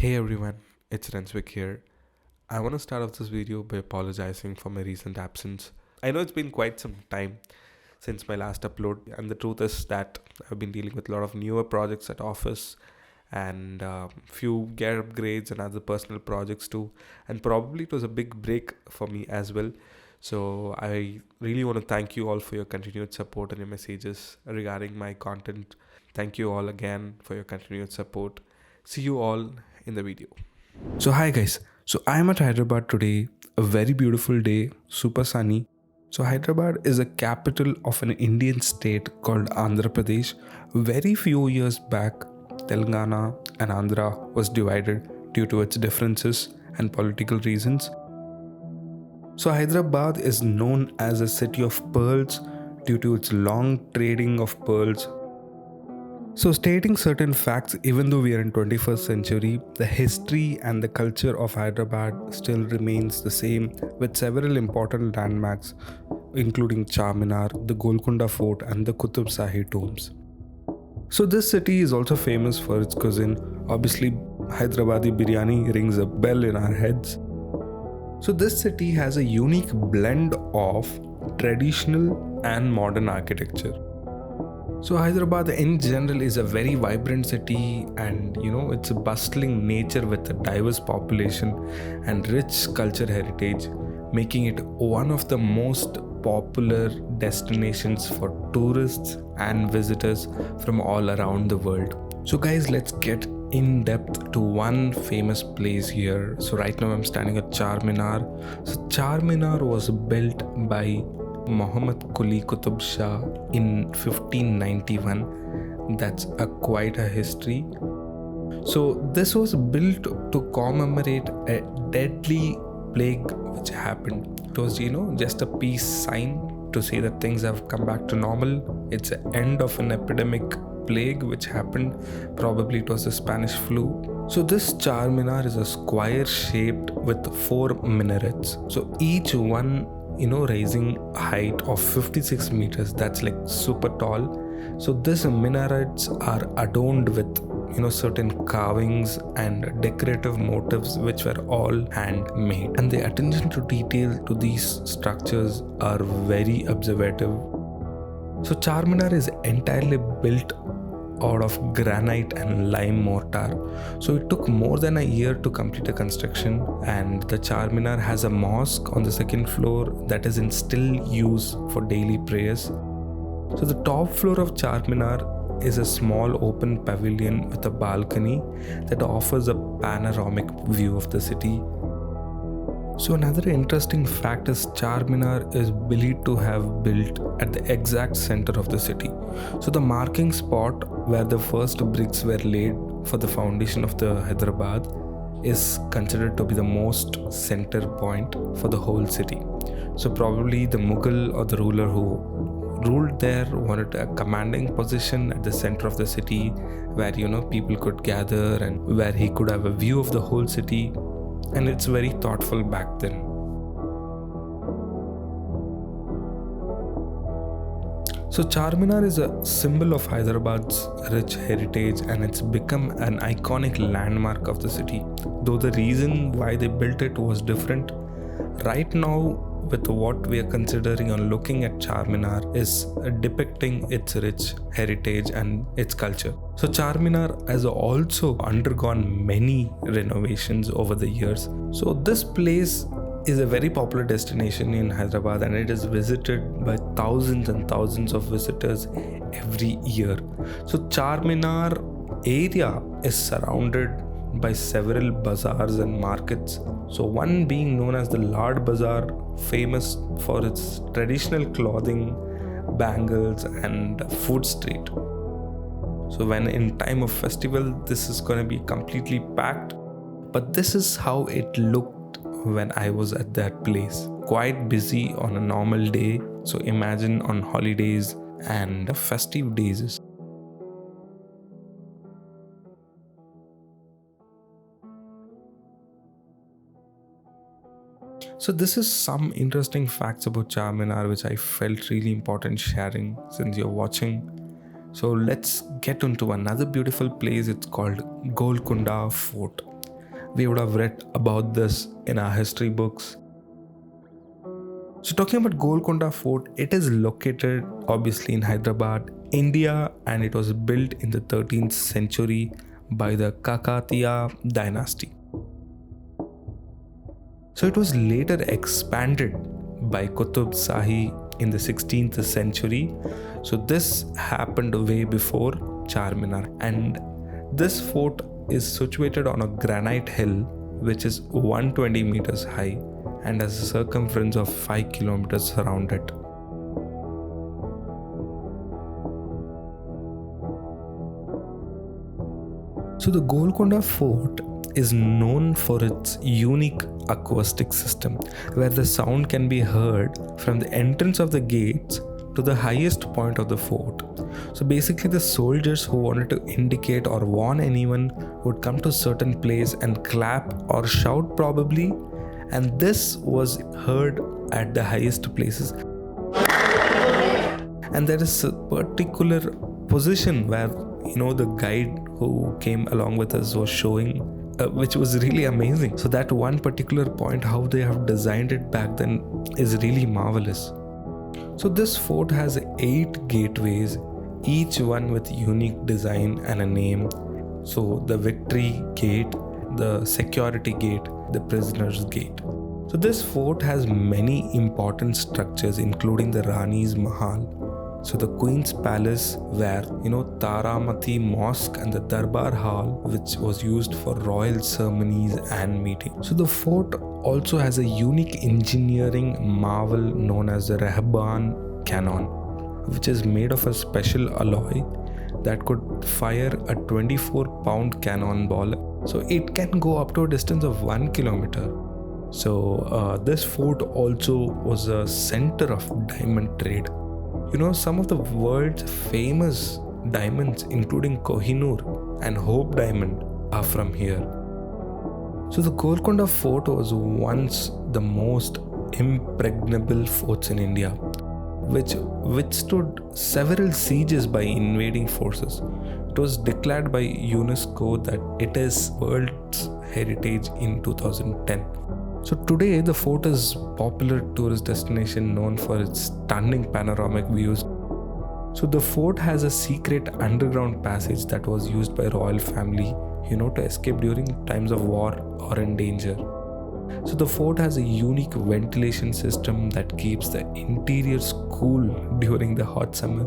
Hey everyone, it's Renswick here. I want to start off this video by apologizing for my recent absence. I know it's been quite some time since my last upload, and the truth is that I've been dealing with a lot of newer projects at office and few gear upgrades and other personal projects too. And probably it was a big break for me as well. So I really want to thank you all for your continued support and your messages regarding my content. Thank you all again for your continued support. See you all in the video. So hi guys. So I'm at Hyderabad today. A very beautiful day, super sunny. So Hyderabad is a capital of an Indian state called Andhra Pradesh. Very few years back, Telangana and Andhra was divided due to its differences and political reasons. So Hyderabad is known as a city of pearls due to its long trading of pearls. So stating certain facts, even though we are in 21st century, the history and the culture of Hyderabad still remains the same, with several important landmarks including Charminar, the Golconda Fort and the Qutub Shahi tombs. So this city is also famous for its cuisine. Obviously, Hyderabadi biryani rings a bell in our heads. So this city has a unique blend of traditional and modern architecture. So Hyderabad in general is a very vibrant city, and it's a bustling nature with a diverse population and rich culture heritage, making it one of the most popular destinations for tourists and visitors from all around the world. So guys, let's get in depth to one famous place here. So right now I'm standing at Charminar. So Charminar was built by Muhammad Quli Qutub Shah in 1591. That's quite a history. So this was built to commemorate a deadly plague which happened. It was just a peace sign to say that things have come back to normal. It's the end of an epidemic plague which happened. Probably it was the Spanish flu. So this Charminar is a square shaped with 4 minarets. So each one raising height of 56 meters. That's like super tall. So these minarets are adorned with certain carvings and decorative motifs which were all handmade, and the attention to detail to these structures are very observative. So Charminar is entirely built out of granite and lime mortar. So it took more than a year to complete the construction, and the Charminar has a mosque on the second floor that is in still use for daily prayers. So the top floor of Charminar is a small open pavilion with a balcony that offers a panoramic view of the city. So another interesting fact is Charminar is believed to have built at the exact center of the city. So the marking spot where the first bricks were laid for the foundation of the Hyderabad is considered to be the most center point for the whole city. So probably the Mughal or the ruler who ruled there wanted a commanding position at the center of the city where people could gather and where he could have a view of the whole city, and it's very thoughtful back then. So Charminar is a symbol of Hyderabad's rich heritage, and it's become an iconic landmark of the city. Though the reason why they built it was different, right now with what we are considering on looking at Charminar is depicting its rich heritage and its culture. So Charminar has also undergone many renovations over the years. So this place is a very popular destination in Hyderabad, and it is visited by thousands and thousands of visitors every year. So Charminar area is surrounded by several bazaars and markets. So one being known as the Lord Bazaar, famous for its traditional clothing, bangles and food street. So when in time of festival, this is going to be completely packed. But this is how it looked when I was at that place. Quite busy on a normal day. So imagine on holidays and festive days. So this is some interesting facts about Charminar which I felt really important sharing since you're watching. So let's get into another beautiful place. It's called Golconda Fort. We would have read about this in our history books. So talking about Golconda Fort, it is located obviously in Hyderabad, India, and it was built in the 13th century by the Kakatiya dynasty. So it was later expanded by Qutub Shahi in the 16th century. So this happened way before Charminar, and this fort is situated on a granite hill which is 120 meters high and has a circumference of 5 kilometers around it. So the Golconda Fort is known for its unique acoustic system, where the sound can be heard from the entrance of the gates to the highest point of the fort. So basically the soldiers who wanted to indicate or warn anyone would come to a certain place and clap or shout probably, and this was heard at the highest places. And there is a particular position where the guide who came along with us was showing, which was really amazing. So that one particular point, how they have designed it back then, is really marvelous. So this fort has 8 gateways, each one with unique design and a name. So the Victory Gate, the Security Gate, the Prisoners Gate. So this fort has many important structures, including the Rani's Mahal. So the Queen's Palace, where Taramati Mosque, and the Darbar Hall, which was used for royal ceremonies and meetings. So the fort also has a unique engineering marvel known as the Rahban cannon, which is made of a special alloy that could fire a 24-pound cannonball. So it can go up to a distance of 1 kilometer. So this fort also was a center of diamond trade. Some of the world's famous diamonds, including Kohinoor and Hope Diamond, are from here. So the Golconda Fort was once the most impregnable forts in India, which withstood several sieges by invading forces. It was declared by UNESCO that it is World's Heritage in 2010. So today the fort is a popular tourist destination known for its stunning panoramic views. So the fort has a secret underground passage that was used by royal family, to escape during times of war or in danger. So the fort has a unique ventilation system that keeps the interiors cool during the hot summer.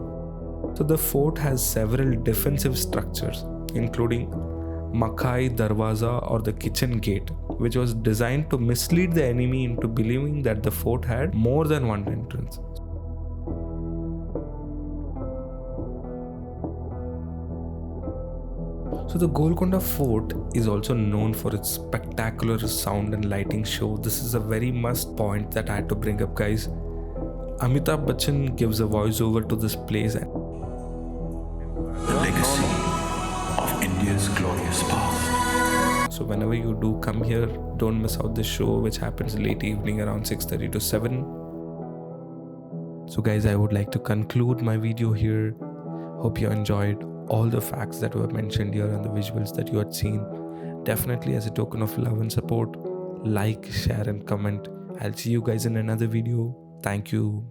So the fort has several defensive structures, including Makai Darwaza, or the kitchen gate, which was designed to mislead the enemy into believing that the fort had more than one entrance. So the Golconda Fort is also known for its spectacular sound and lighting show. This is a very must point that I had to bring up, guys. Amitabh Bachchan gives a voiceover to this place. The legacy of India's glorious past. So whenever you do come here, don't miss out this show, which happens late evening around 6:30 to 7. So guys, I would like to conclude my video here. Hope you enjoyed all the facts that were mentioned here and the visuals that you had seen. Definitely, as a token of love and support, like, share and comment. I'll see you guys in another video. Thank you.